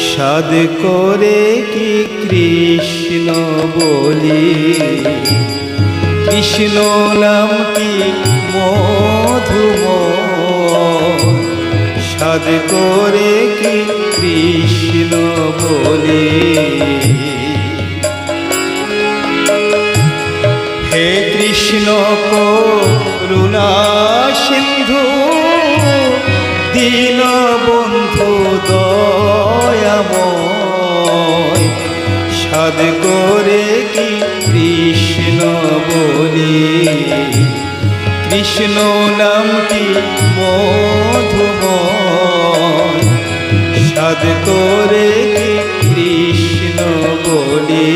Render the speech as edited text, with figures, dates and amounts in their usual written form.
সাদ করে কি কৃষ্ণ বলি, কৃষ্ণ নাম কি মধুময়। সাদ করে কি কৃষ্ণ বলি, হে কৃষ্ণ করুণা সিন্ধু, দীনবন্ধু দয়াময়। সাদ করে কি কৃষ্ণ বলি, কৃষ্ণ নাম কি মধুময়। সাদ করে কি কৃষ্ণ বলি।